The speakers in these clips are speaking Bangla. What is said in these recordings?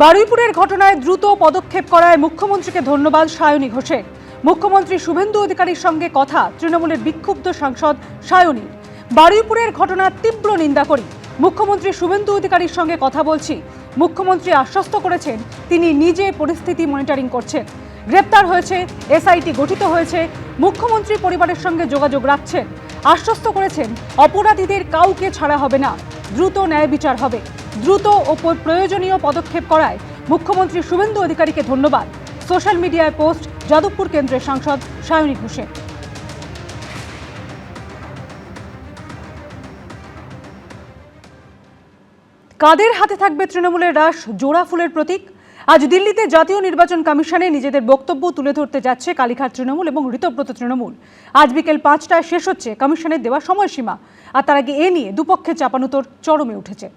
বারুইপুরের ঘটনায় দ্রুত পদক্ষেপ করায় মুখ্যমন্ত্রীকে ধন্যবাদ সায়নী ঘোষের। মুখ্যমন্ত্রী শুভেন্দু অধিকারীর সঙ্গে কথা তৃণমূলের বিক্ষুব্ধ সাংসদ সায়নী। বারুইপুরের ঘটনার তীব্র নিন্দা করি, মুখ্যমন্ত্রী শুভেন্দু অধিকারীর সঙ্গে কথা বলছি। মুখ্যমন্ত্রী আশ্বস্ত করেছেন তিনি নিজে পরিস্থিতি মনিটরিং করছেন। গ্রেপ্তার হয়েছে, এসআইটি গঠিত হয়েছে, মুখ্যমন্ত্রী পরিবারের সঙ্গে যোগাযোগ রাখছেন। আশ্বস্ত করেছেন অপরাধীদের কাউকে ছাড়া হবে না, দ্রুত ন্যায় বিচার হবে। দ্রুত ও প্রয়োজনীয় পদক্ষেপ করায় মুখ্যমন্ত্রী শুভেন্দু অধিকারীকে ধন্যবাদ। সোশ্যাল মিডিয়ায় পোস্ট যাদবপুর কেন্দ্রের সাংসদ সায়নী ঘোষের। কাদের হাতে থাকবে তৃণমূলের রাশ, জোড়া ফুলের প্রতীক? আজ দিল্লিতে জাতীয় নির্বাচন কমিশনে নিজেদের বক্তব্য তুলে ধরতে যাচ্ছে কালীঘাট তৃণমূল এবং ঋতব্রত তৃণমূল। আজ বিকেল 5টায় শেষ হচ্ছে কমিশনের দেওয়া সময়সীমা, আর তার আগে এ নিয়ে দুপক্ষের চাপানুতোর চরমে উঠেছে।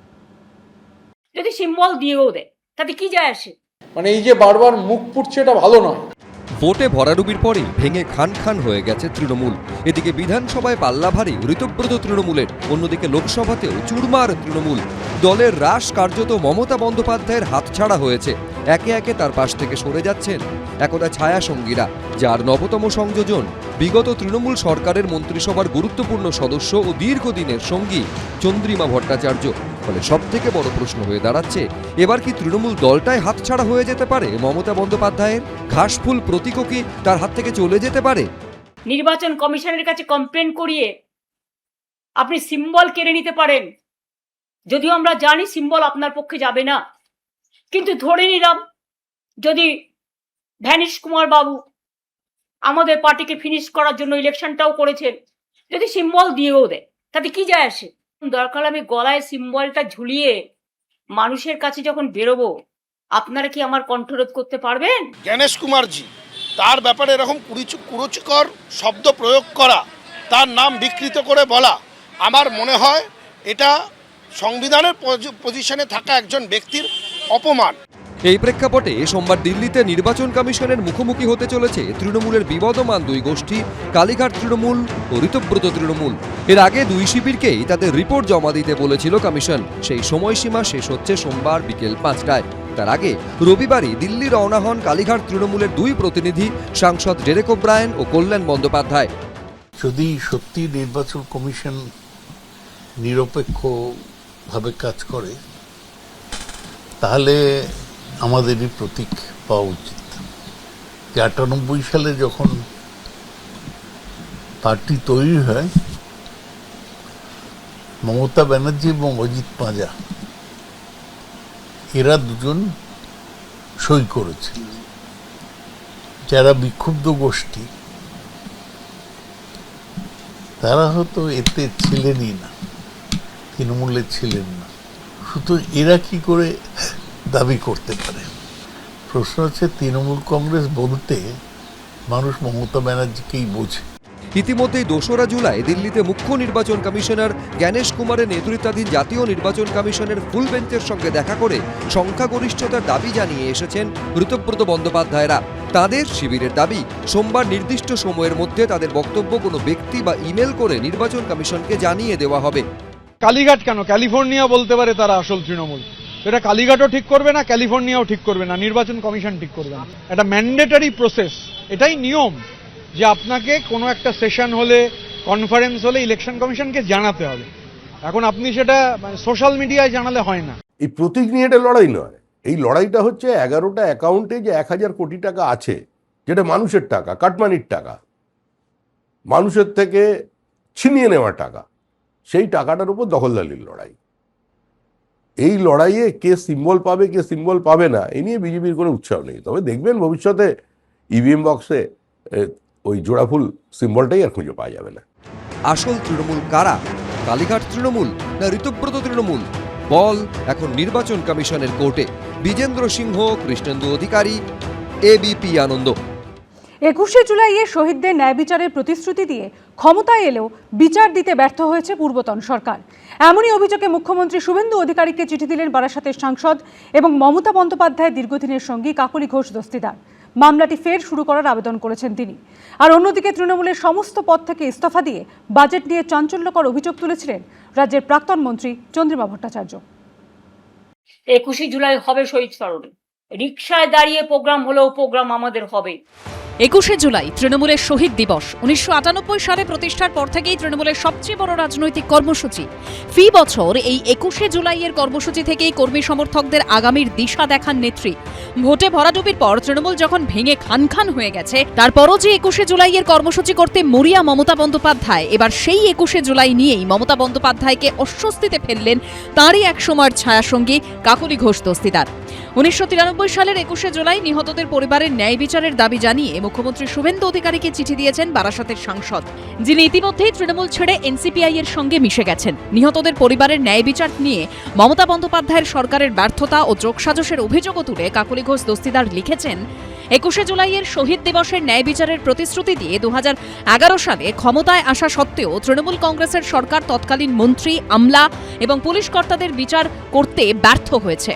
যদি সিম্বল দিয়েও দেয় তাতে কি যায় আসে? মানে এই যে বারবার মুখ পুড়ছে, এটা ভালো নয়। ভোটে ভরাডুবির পরে ভেঙে খান খান হয়ে গেছে তৃণমূল। এদিকে বিধানসভায় পাল্লা ভারী ঋতব্রত তৃণমূলের, অন্যদিকে লোকসভাতেও চুরমার তৃণমূল। দলের রাশ কার্যত মমতা বন্দ্যোপাধ্যায়ের হাতছাড়া হয়েছে। একে একে তার পাশ থেকে সরে যাচ্ছেন একদা ছায়া সঙ্গীরা, যার নবতম সংযোজন বিগত তৃণমূল সরকারের মন্ত্রিসভার গুরুত্বপূর্ণ সদস্য ও দীর্ঘদিনের সঙ্গী চন্দ্রিমা ভট্টাচার্য। ফলে সব থেকে বড় প্রশ্ন হয়ে দাঁড়াচ্ছে, এবার কি তৃণমূল দলটাই হাতছাড়া হয়ে যেতে পারে মমতা বন্দ্যোপাধ্যায়ের? ঘাসফুল প্রতীকও কি তার হাত থেকে চলে যেতে পারে? নির্বাচন কমিশনের কাছে কমপ্লেন করিয়ে আপনি সিম্বল কেড়ে নিতে পারেন, যদিও আমরা জানি সিম্বল আপনার পক্ষে যাবে না। কিন্তু ধরে নিলাম যদি ভ্যানিশ কুমার বাবু আমাদের পার্টিকে ফিনিশ করার জন্য ইলেকশনটাও করেছেন, যদি সিম্বল দিয়েও দেয় তাতে কি যায় আসে? দরকার আমি গলায় সিম্বলটা ঝুলিয়ে মানুষের কাছে যখন বেরোবো, আপনারা কি আমার কণ্ঠরোধ করতে পারবেন? গণেশ কুমারজি, তার ব্যাপারে এরকম কুরুচিকর শব্দ প্রয়োগ করা, তার নাম বিকৃত করে বলা, আমার মনে হয় এটা সংবিধানের পজিশনে থাকা একজন ব্যক্তির অপমান। এই প্রেক্ষাপটে সোমবার দিল্লিতে নির্বাচন কমিশনের মুখোমুখি হতে চলেছে তৃণমূলের বিবদমান দুই গোষ্ঠী, কালীঘাট তৃণমূল ও ঋতব্রত তৃণমূল। এর আগে দুই শিবিরকেই তাদের রিপোর্ট জমা দিতে বলেছিল কমিশন। সেই সময়সীমা শেষ হচ্ছে সোমবার বিকেল 5টায়। তার আগে রবিবারই দিল্লি রওনা হন কালীঘাট তৃণমূলের দুই প্রতিনিধি, সাংসদ ডেরেক ওব্রায়েন ও কল্যাণ বন্দ্যোপাধ্যায়। যদি সত্যি নির্বাচন কমিশন নিরপেক্ষভাবে কাজ করে, তাহলে আমাদেরই প্রতীক পাওয়া উচিত। 98 সালে যখন পার্টি তৈরি হয়, মমতা ব্যানার্জি এবং অজিত পাঁজা এরা দুজন সই করেছে। যারা বিক্ষুব্ধ গোষ্ঠী তারা হয়তো এতে ছিলেনই না, তৃণমূলে ছিলেন না, সুতরাং এরা কি করে দাবি করতে পারে? প্রশ্ন হচ্ছে, তৃণমূল কংগ্রেস বলতে মানুষ মমতা ব্যানার্জিকেই বোঝে। ইতিমধ্যেই 2রা জুলাই দিল্লিতে মুখ্য নির্বাচন কমিশনার জ্ঞানেশ কুমারের নেতৃত্বাধীন জাতীয় নির্বাচন কমিশনের ফুল বেঞ্চের সঙ্গে দেখা করে সংখ্যাগরিষ্ঠতার দাবি জানিয়ে এসেছেন ঋতব্রত বন্দ্যোপাধ্যায়রা। তাদের শিবিরের দাবি, সোমবার নির্দিষ্ট সময়ের মধ্যে তাদের বক্তব্য কোনো ব্যক্তি বা ইমেল করে নির্বাচন কমিশনকে জানিয়ে দেওয়া হবে। কালীঘাট কেন, ক্যালিফোর্নিয়া বলতে পারে তারা আসল তৃণমূল। এটা কালীঘাটও ঠিক করবে না, ক্যালিফোর্নিয়াও ঠিক করবে না, নির্বাচন কমিশন ঠিক করবে না। এটা ম্যান্ডেটরি প্রসেস, এটাই নিয়ম যে আপনাকে কোনো একটা সেশন হলে, কনফারেন্স হলে ইলেকশন কমিশনকে জানাতে হবে। এখন আপনি সেটা সোশ্যাল মিডিয়ায় জানালে হয় না। এই প্রতীক নিয়ে এটা লড়াই নয়, এই লড়াইটা হচ্ছে 11টা অ্যাকাউন্টে যে 1000 কোটি টাকা আছে, যেটা মানুষের টাকা, কাটমানির টাকা, মানুষের থেকে ছিনিয়ে নেওয়া টাকা, সেই টাকাটার উপর দখলদারির লড়াই। এই লড়াইয়ে কে সিম্বল পাবে কে সিম্বল পাবে না, এ নিয়ে বিজেপির কোনো উৎসাহ নেই। তবে দেখবেন ভবিষ্যতে ইভিএম বক্সে ওই জোড়াফুল সিম্বলটাই আর খুঁজে পাওয়া যাবে না। আসল তৃণমূল কারা? কালীঘাট তৃণমূল না ঋতব্রত তৃণমূল? বল এখন নির্বাচন কমিশনের কোর্টে। বিজেন্দ্র সিংহ, কৃষ্ণেন্দু অধিকারী, এবিপি আনন্দ। 21শে জুলাইয়ে শহীদদের ন্যায় বিচারের প্রতিশ্রুতি দিয়ে ক্ষমতায় এলেও বিচার দিতে ব্যর্থ হয়েছে পূর্বতন সরকার। এমনই অভিযোগে মুখ্যমন্ত্রী শুভেন্দু অধিকারীকে চিঠি দিলেন বারাসাতের সাংসদ এবং মমতা বন্দ্যোপাধ্যায়ের দীর্ঘদিনের সঙ্গী কাকলি ঘোষ দস্তিদার। মামলাটি ফের শুরু করার আবেদন করেছেন তিনি। আর অন্যদিকে তৃণমূলের সমস্ত পদ থেকে ইস্তফা দিয়ে বাজেট নিয়ে চাঞ্চল্যকর অভিযোগ তুলেছিলেন রাজ্যের প্রাক্তন মন্ত্রী চন্দ্রিমা ভট্টাচার্য। 21শে জুলাই হবে শহীদ স্মরণে, রিকশায় দাঁড়িয়ে প্রোগ্রাম হলেও প্রোগ্রাম আমাদের হবে। 21শে জুলাই তৃণমূলের শহীদ দিবস। 1998 সালে প্রতিষ্ঠার পর থেকেই তৃণমূলের সবচেয়ে বড় রাজনৈতিক কর্মসূচি। ফি বছর এই 21শে জুলাইয়ের কর্মসূচি থেকেই কর্মী সমর্থকদের আগামীর দিশা দেখান নেত্রী। ভোটে ভরাডুবির পর তৃণমূল যখন ভেঙে খান খান হয়ে গেছে, তারপরও যে 21শে জুলাইয়ের কর্মসূচি করতে মরিয়া মমতা বন্দ্যোপাধ্যায়, এবার সেই 21শে জুলাই নিয়েই মমতা বন্দ্যোপাধ্যায়কে অস্বস্তিতে ফেললেন তাঁরই এক সময়ের ছায়াসঙ্গী কাকলি ঘোষ দস্তিদার। 1993 সালের 21শে জুলাই নিহতদের পরিবারের ন্যায় বিচারের দাবি জানিয়ে মুখ্যমন্ত্রী শুভেন্দু অধিকারীকে চিঠি দিয়েছেন বারাসতের সাংসদ, যিনি ইতিমধ্যেই তৃণমূল ছেড়ে এনসিপিআই এর সঙ্গে মিশে গেছেন। নিহতদের পরিবারের ন্যায় বিচার নিয়ে মমতা বন্দ্যোপাধ্যায়ের সরকারের ব্যর্থতা ও যোগসাজশের অভিযোগও তুলে কাকলি ঘোষ দস্তিদার লিখেছেন, 21শে জুলাইয়ের শহীদ দিবসের ন্যায় বিচারের প্রতিশ্রুতি দিয়ে 2011 সালে ক্ষমতায় আসা সত্ত্বেও তৃণমূল কংগ্রেসের সরকার তৎকালীন মন্ত্রী, আমলা এবং পুলিশ কর্তাদের বিচার করতে ব্যর্থ হয়েছে।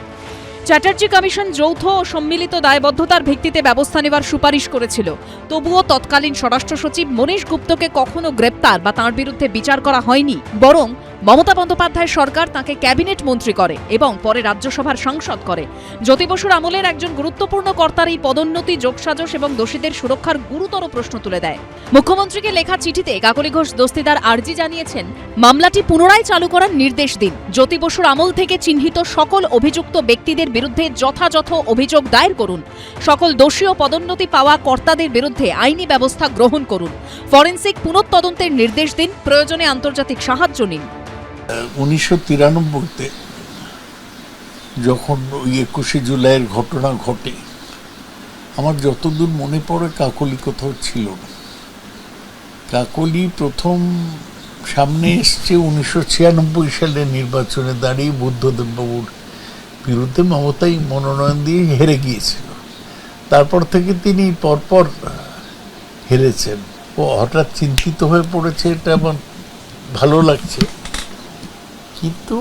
চ্যাটার্জি কমিশন যৌথ ও সম্মিলিত দায়বদ্ধতার ভিত্তিতে ব্যবস্থা নেওয়ার সুপারিশ করেছিল, তবুও তৎকালীন স্বরাষ্ট্র সচিব মনীশ গুপ্তকে কখনো গ্রেপ্তার বা তাঁর বিরুদ্ধে বিচার করা হয়নি। বরং মমতা বন্দ্যোপাধ্যায় সরকার তাঁকে ক্যাবিনেট মন্ত্রী করে এবং পরে রাজ্যসভার সাংসদ করে। জ্যোতি বসুর আমলের একজন গুরুত্বপূর্ণ কর্তার এই পদোন্নতি, যোগসাজশ এবং দোষীদের সুরক্ষার গুরুতর প্রশ্ন তুলে দেয়। মুখ্যমন্ত্রীকে লেখা চিঠিতে কাকলি ঘোষ দস্তিদার আর্জি জানিয়েছেন, মামলাটি পুনরায় চালু করার নির্দেশ দিন। জ্যোতি বসুর আমল থেকে চিহ্নিত সকল অভিযুক্ত ব্যক্তিদের বিরুদ্ধে যথাযথ অভিযোগ দায়ের করুন। সকল দোষী ও পদোন্নতি পাওয়া কর্তাদের বিরুদ্ধে আইনি ব্যবস্থা গ্রহণ করুন। ফরেনসিক পুনঃতদন্তের নির্দেশ দিন। প্রয়োজনে আন্তর্জাতিক সাহায্য নিন। 1993-তে যখন ওই 21শে জুলাইয়ের ঘটনা ঘটে, আমার যতদূর মনে পড়ে কাকলি কোথাও ছিল না। কাকলি প্রথম সামনে এসছে 1996 সালে নির্বাচনে দাঁড়িয়ে বুদ্ধদেব বাবুর বিরুদ্ধে। মমতাই মনোনয়ন দিয়ে হেরে গিয়েছিল। তারপর থেকে তিনি পরপর হেরেছেন। ও হঠাৎ চিন্তিত হয়ে পড়েছে, এটা আমার ভালো লাগছে, কিন্তু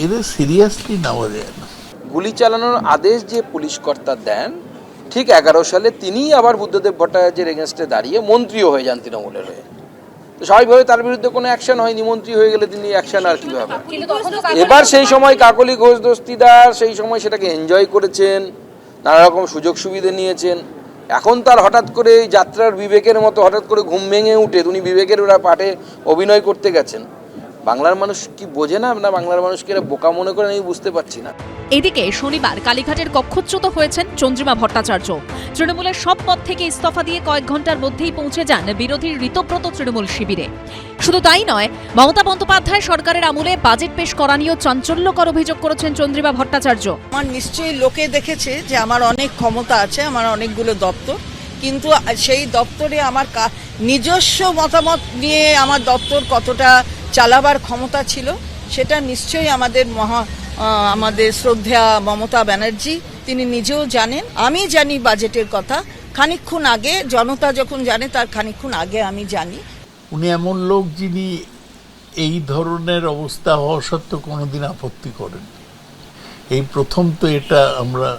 এদের সিরিয়াসলি নেওয়া যায় না। গুলি চালানোর আদেশ যে পুলিশ কর্তা দেন, ঠিক 11 সালে তিনিই আবার বুদ্ধদেব ভট্টাচার্যের এগেনস্টে দাঁড়িয়ে মন্ত্রীও হয়ে যান তৃণমূলের হয়ে। তো স্বাভাবিকভাবে তার বিরুদ্ধে কোনো অ্যাকশন হয়নি। মন্ত্রী হয়ে গেলে তিনি অ্যাকশন আর কীভাবে? এবার সেই সময় কাকলি ঘোষ দস্তিদার সেই সময় সেটাকে এনজয় করেছেন, নানা রকম সুযোগ সুবিধা নিয়েছেন। এখন তার হঠাৎ করে এই যাত্রার বিবেকের মতো হঠাৎ করে ঘুম ভেঙে উঠে উনি বিবেকের পাঠে অভিনয় করতে গেছেন। বাংলার মানুষ কি বোঝে না, না বাংলার মানুষকে এরা বোকা মনে করে, আমি বুঝতে পারছি না। এদিকে শনিবার কালীঘাটের কক্ষচ্যুত হয়েছেন চন্দ্রিমা ভট্টাচার্য। তৃণমূলের সব পদ থেকে ইস্তফা দিয়ে কয়েক ঘন্টার মধ্যেই পৌঁছে যান বিরোধী ঋতব্রত তৃণমূল শিবিরে। শুধু তাই নয়, মমতা বন্দ্যোপাধ্যায় সরকারের আমলে বাজেট পেশ করা নিয়েও চাঞ্চল্যকর অভিযোগ করেছেন চন্দ্রিমা ভট্টাচার্য। আমার নিশ্চয়ই লোকে দেখেছে যে আমার অনেক ক্ষমতা আছে, আমার অনেকগুলো দপ্তর, কিন্তু সেই দপ্তরে আমার নিজস্ব মতামত নিয়ে আমার দপ্তর কতটা চালাবার ক্ষমতা ছিল সেটা নিশ্চয়ই আমাদের শ্রদ্ধা মমতা ব্যানার্জি তিনি নিজেও জানেন। আমি জানি বাজেটের কথা খানিকক্ষণ আগে, জনতা যখন জানে তার খানিকক্ষণ আগে আমি জানি। উনি এমন লোক যিনি এই ধরনের অবস্থা হওয়া সত্ত্বেও কোনোদিন আপত্তি করেন। এই প্রথম তো এটা আমরা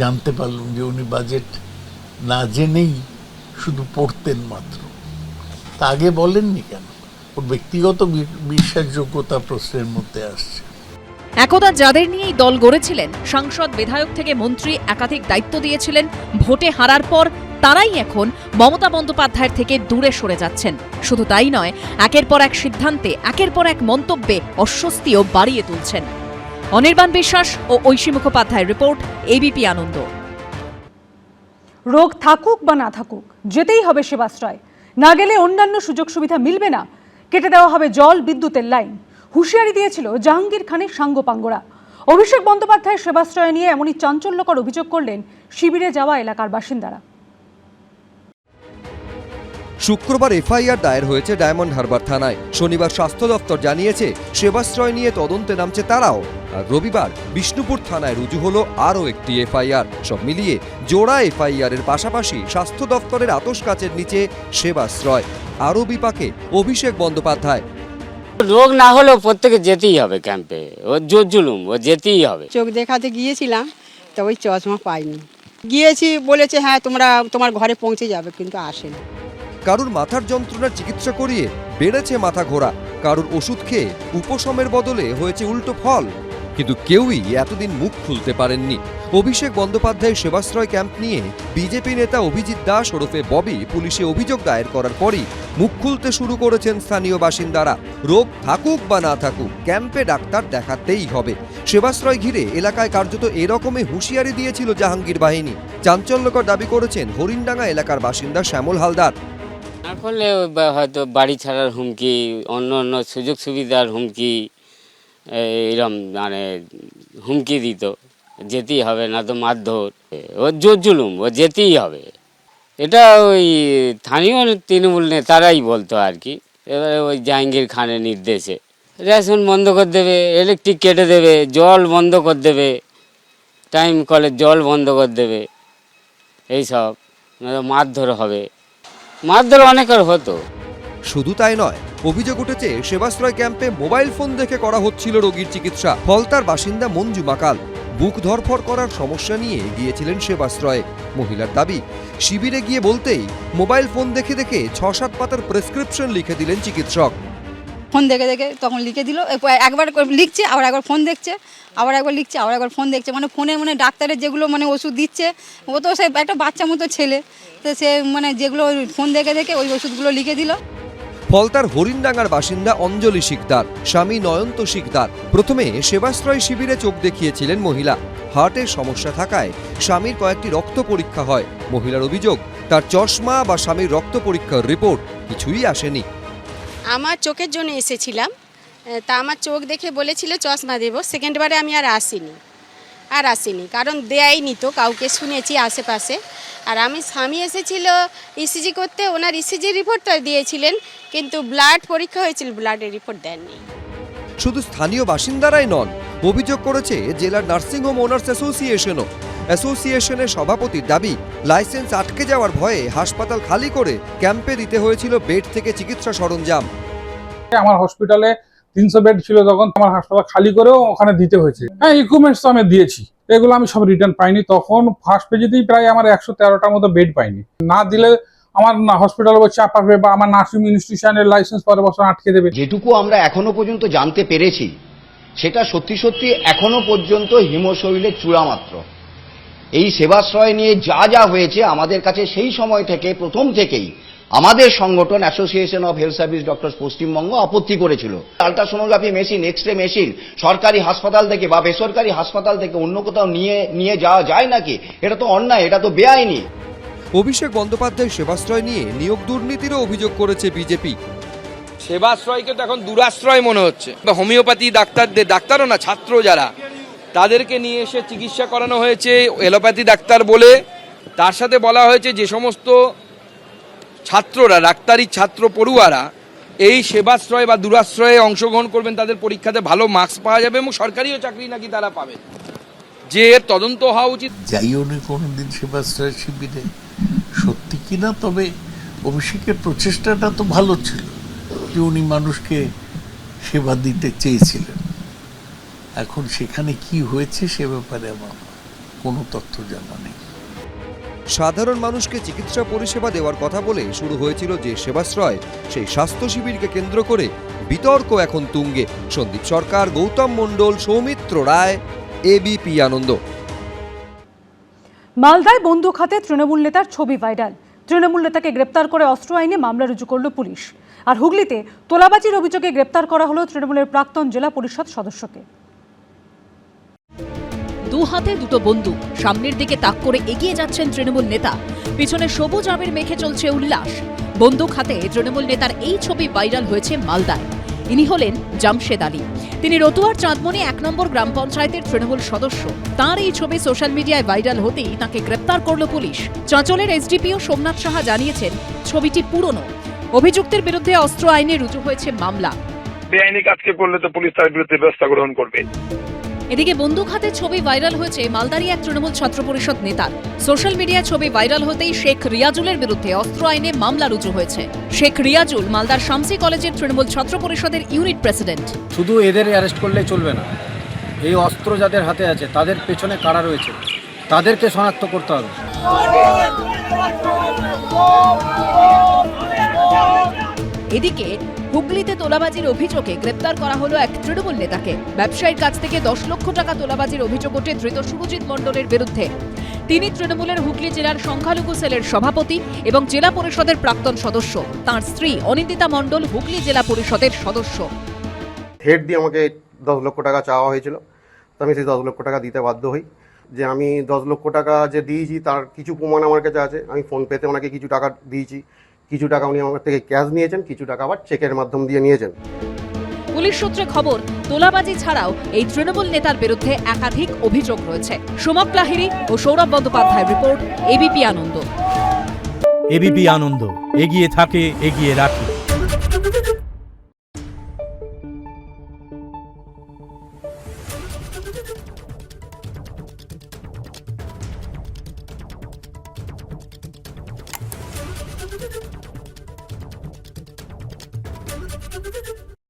জানতে পারলাম যে উনি বাজেট না জেনেই শুধু পড়তেন মাত্র। তা আগে বলেননি কেন? ওর ব্যক্তিগত বিশ্বাসযোগ্যতা প্রশ্নের মধ্যে আসছে। একদা যাদের নিয়েই দল গড়েছিলেন, সাংসদ, বিধায়ক থেকে মন্ত্রী, একাধিক দায়িত্ব দিয়েছিলেন, ভোটে হারার পর তারাই এখন মমতা বন্দ্যোপাধ্যায়ের থেকে দূরে সরে যাচ্ছেন। শুধু তাই নয়, একের পর এক সিদ্ধান্তে, একের পর এক মন্তব্যে অস্বস্তিও বাড়িয়ে তুলছেন। অনির্বাণ বিশ্বাস ও ঐশী মুখোপাধ্যায়ের রিপোর্ট, এবিপি আনন্দ। রোগ থাকুক বা না থাকুক, যেতেই হবে সেবাশ্রয়। না গেলে অন্যান্য সুযোগ সুবিধা মিলবে না। কেটে দেওয়া হবে জল, বিদ্যুতের লাইন। হুঁশিয়ারি দিয়েছিল জাহাঙ্গীর খানের সাঙ্গপাঙ্গরা। অভিষেক বন্দ্যোপাধ্যায়ের সেবাশ্রয় নিয়ে এমনই চাঞ্চল্যকর অভিযোগ করলেন শিবিরে যাওয়া এলাকার বাসিন্দারা। শুক্রবার এফআইআর দায়ের হয়েছে ডায়মন্ড হারবার থানায়। শনিবার স্বাস্থ্য দপ্তর জানিয়েছে সেবাশ্রয় নিয়ে তদন্তে নামছে তারাও। আর রবিবার বিষ্ণুপুর থানায় রুজু হলো আরও একটি এফআইআর। সব মিলিয়ে জোড়া এফআইআর এর পাশাপাশি স্বাস্থ্য দপ্তরের আতশ কাচের নিচে সেবাশ্রয়। আরও বিপাকে অভিষেক বন্দ্যোপাধ্যায়। রোগ না হলেও প্রত্যেকে যেতেই হবে ক্যাম্পে, ও জোর জুলুম, ও যেতেই হবে। চোখ দেখাতে গিয়েছিলাম, তো ওই চশমা পাইনি। গিয়েছি, বলেছে হ্যাঁ তোমার ঘরে পৌঁছে যাবে, কিন্তু আসেনি। কারুর মাথার যন্ত্রণার চিকিৎসা করিয়ে বেড়েছে মাথা ঘোরা, কারুর ওষুধ খেয়ে উপশমের বদলে হয়েছে উল্টো ফল। কিন্তু কেউই এতদিন মুখ খুলতে পারেননি। অভিষেক বন্দ্যোপাধ্যায় সেবাশ্রয় ক্যাম্প নিয়ে বিজেপি নেতা অভিজিৎ দাস ওরফে ববি পুলিশে অভিযোগ দায়ের করার পরই মুখ খুলতে শুরু করেছেন স্থানীয় বাসিন্দারা। রোগ থাকুক বা না থাকুক, ক্যাম্পে ডাক্তার দেখাতেই হবে। সেবাশ্রয় ঘিরে এলাকায় কার্যত এরকমই হুঁশিয়ারি দিয়েছিল জাহাঙ্গীর বাহিনী। চাঞ্চল্যকর দাবি করেছেন হরিণডাঙ্গা এলাকার বাসিন্দা শ্যামল হালদার। না করলে হয়তো বাড়ি ছাড়ার হুমকি, অন্য অন্য সুযোগ সুবিধার হুমকি, এরম মানে হুমকি দিত, যেতেই হবে, না তো মারধর, ও জোর জুলুম, ও যেতেই হবে। এটা ওই স্থানীয় তৃণমূল নেতারাই বলতো আর কি। এবারে ওই জাহাঙ্গীর খানের নির্দেশে রেশন বন্ধ করে দেবে, ইলেকট্রিক কেটে দেবে, জল বন্ধ করে দেবে, টাইম কলের জল বন্ধ করে দেবে, এইসব মারধর হবে। মারধর অনেকের হতো। শুধু তাই নয়, অভিযোগ উঠেছে সেবাশ্রয় ক্যাম্পে মোবাইল ফোন দেখে করা হচ্ছিল রোগীর চিকিৎসা। ফলতার বাসিন্দা মঞ্জু মাকাল বুক ধরফর করার সমস্যা নিয়ে গিয়েছিলেন সেবাশ্রয়ে। মহিলার দাবি, শিবিরে গিয়ে বলতেই মোবাইল ফোন দেখে দেখে 6-7 পাতার প্রেসক্রিপশন লিখে দিলেন চিকিৎসক। ফোন দেখে দেখে তখন লিখে দিল, একবার লিখছে, আবার একবার ফোন দেখছে, আবার একবার লিখছে, আবার একবার ফোন দেখছে। মানে ফোনে মানে ডাক্তারের যেগুলো মানে ওষুধ দিচ্ছে, ও তো সে একটা বাচ্চা মতো ছেলে, তো সে মানে যেগুলো ফোন দেখে দেখে ওই ওষুধগুলো লিখে দিল। ফলতার হরিণডাঙ্গার বাসিন্দা অঞ্জলি শিকদার স্বামী নয়ন্ত শিকদার প্রথমে সেবাশ্রয় শিবিরে চোখ দেখিয়েছিলেন মহিলা। হার্টের সমস্যা থাকায় স্বামীর কয়েকটি রক্ত পরীক্ষা হয়। মহিলার অভিযোগ, তার চশমা বা স্বামীর রক্ত পরীক্ষার রিপোর্ট কিছুই আসেনি। আমার চোখের জন্য এসেছিলাম, তা আমার চোখ দেখে বলেছিল চশমা দেবো। সেকেন্ডবারে আমি আর আসিনি, কারণ দেয়নি তো কাউকে, শুনেছি আশেপাশে। আর আমি স্বামী এসেছিল ইসিজি করতে, ওনার ইসিজি রিপোর্টটা দিয়েছিলেন, কিন্তু ব্লাড পরীক্ষা হয়েছিল, ব্লাডের রিপোর্ট দেননি। শুধু স্থানীয় বাসিন্দারাই নন, অভিযোগ করেছে জেলার নার্সিংহোম ওনার্স অ্যাসোসিয়েশনও। অ্যাসোসিয়েশনের সভাপতির দাবি, লাইসেন্স আটকে যাওয়ার ভয়ে হাসপাতাল খালি করে ক্যাম্পে দিতে হয়েছিল বেড থেকে চিকিৎসা সরঞ্জাম। আমার হসপিটালে 300 বেড ছিল, তখন আমার হাসপাতাল খালি করেও ওখানে দিতে হয়েছে। হ্যাঁ, ইকুইপমেন্টস আমি দিয়েছি, এগুলো আমি সব রিটার্ন পাইনি। তখন ফার্স্ট পেজেতেই প্রায় আমার 113টার মতো বেড পাইনি। না দিলে আমার হসপিটালে চাপ আসবে বা আমার নার্সিং ইনস্টিটিউশনের লাইসেন্স পরের বছর আটকে দেবে। যেটুকু আমরা এখনো পর্যন্ত জানতে পেরেছি, সেটা সত্যি সত্যি এখনো পর্যন্ত হিমশৈলের চূড়া মাত্র। এই সেবাশ্রয় নিয়ে যা যা হয়েছে আমাদের কাছে সেই সময় থেকে, প্রথম থেকেই আমাদের সংগঠন association of health service doctors Paschimbanga আপত্তি করেছিল। আলট্রাসোনোগ্রাফি মেশিন, এক্সরে মেশিন সরকারি হাসপাতাল থেকে বা বেসরকারি হাসপাতাল থেকে অন্য কোথাও নিয়ে যাওয়া যায় নাকি? এটা তো অন্যায়, এটা তো বেআইনি। অভিষেক বন্দ্যোপাধ্যায় সেবাশ্রয় নিয়ে নিয়োগ দুর্নীতিরও অভিযোগ করেছে বিজেপি। সেবাশ্রয়কে তো এখন দুরাশ্রয় মনে হচ্ছে। হোমিওপ্যাথি ডাক্তারও না, ছাত্র যারা, তাদেরকে নিয়ে এসে চিকিৎসা করানো হয়েছে এলোপ্যাথি ডাক্তার বলে। তার সাথে বলা হয়েছে যে সমস্ত ছাত্ররা, ডাক্তারি ছাত্র পড়ুয়ারা এই সেবাশ্রয় বা দুরাশ্রয়ে অংশগ্রহণ করবেন, তাদের পরীক্ষাতে ভালো মার্কস পাওয়া যাবে এবং সরকারিও চাকরি নাকি তারা পাবে, যে তদন্ত হওয়া উচিত। যাইও নি কোনোদিন সেবাশ্রয় শিবিরে, সত্যি কিনা। তবে অভিষেকের প্রচেষ্টাটা তো ভালো ছিল যে উনি মানুষকে সেবা দিতে চেয়েছিলেন। এখন সেখানে কি হয়েছে সে ব্যাপারে আমার কোনো তথ্য জানা নেই। সাধারণ মানুষকে চিকিৎসা পরিষেবা দেওয়ার কথা বলে শুরু হয়েছিল যে সেবাশ্রয়, সেই স্বাস্থ্য শিবিরকে কেন্দ্র করে বিতর্ক এখন তুঙ্গে। সন্দীপ সরকার, গৌতম মণ্ডল, সৌমিত্র রায়, এবিপি আনন্দ। মালদায় বন্দুক হাতে তৃণমূল নেতার ছবি ভাইরাল। তৃণমূল নেতাকে গ্রেপ্তার করে অস্ত্র আইনে মামলা রুজু করল পুলিশ। আর হুগলিতে তোলাবাজির অভিযোগে গ্রেপ্তার করা হলো তৃণমূলের প্রাক্তন জেলা পরিষদ সদস্যকে। দু হাতে দুটো বন্দুক, সামনের দিকে তাক করে এগিয়ে যাচ্ছেন তৃণমূল নেতা, পিছনে সবুজ আবির মেখে চলছে উল্লাস। বন্দুক হাতে তৃণমূল নেতার এই ছবি ভাইরাল হয়েছে মালদায়। ইনি হলেন জামশেদ আলী। তিনি রতুয়ার চাঁদমনি 1 নম্বর গ্রাম পঞ্চায়েতের তৃণমূল সদস্য। তাঁর এই ছবি সোশ্যাল মিডিয়ায় ভাইরাল হতেই তাঁকে গ্রেপ্তার করল পুলিশ। চাঁচলের এসডিপিও সোমনাথ সাহা জানিয়েছেন, ছবিটি পুরনো। অভিযুক্তের বিরুদ্ধে অস্ত্র আইনে রুজু হয়েছে মামলা। বেআইনি কাজকে করলে তো পুলিশ তার বিরুদ্ধে ব্যবস্থা গ্রহণ করবে। এদিকে বন্দুক হাতে ছবি ভাইরাল হয়েছে মালদারি এক তৃণমূল ছাত্র পরিষদ নেতার। সোশ্যাল মিডিয়ায় ছবি ভাইরাল হতেই শেখ রিয়াজুলের বিরুদ্ধে অস্ত্র আইনে মামলা রুজু হয়েছে। শেখ রিয়াজুল মালদার শামসি কলেজের তৃণমূল ছাত্র পরিষদের ইউনিট প্রেসিডেন্ট। শুধু এদের অ্যারেস্ট করলে চলবে না, এই অস্ত্র যাদের হাতে আছে তাদের পেছনে কারা রয়েছে তাদেরকে শনাক্ত করতে হবে। এদিকে হুগলিতে তোলাবাজির অভিযোগে গ্রেপ্তার করা হলো এক তৃণমূল নেতাকে। ব্যবসায়ীর কাছ থেকে 10 লক্ষ টাকা তোলাবাজির অভিযোগ ওঠে ধৃত সুরজিৎ মণ্ডলের বিরুদ্ধে। তিনি তৃণমূলের হুগলি জেলার সংখ্যালঘু সেলের সভাপতি এবং জেলা পরিষদের প্রাক্তন সদস্য। তার স্ত্রী অনিন্দিতা মণ্ডল হুগলি জেলা পরিষদের সদস্য। হেড দিয়ে আমাকে 10 লক্ষ টাকা চাওয়া হয়েছিল, তো আমি সেই 10 লক্ষ টাকা দিতে বাধ্য হই। যে আমি 10 লক্ষ টাকা যে দিয়েছি তার কিছু প্রমাণ আমার কাছে আছে। আমি ফোনপেতে ওনাকে কিছু টাকা দিয়েছি, কিছু টাকা উনি আমার থেকে ক্যাশ নিয়েছেন, কিছু টাকা আবার চেকের মাধ্যম দিয়ে নিয়েছেন। পুলিশ সূত্রে খবর, তোলাবাজি ছাড়াও এই তৃণমূল নেতার বিরুদ্ধে একাধিক অভিযোগ রয়েছে। সোমক লাহিড়ী ও সৌরভ বন্দ্যোপাধ্যায়ের রিপোর্ট, এবিপি আনন্দ। এবিপি আনন্দ, এগিয়ে থাকে, এগিয়ে রাখে।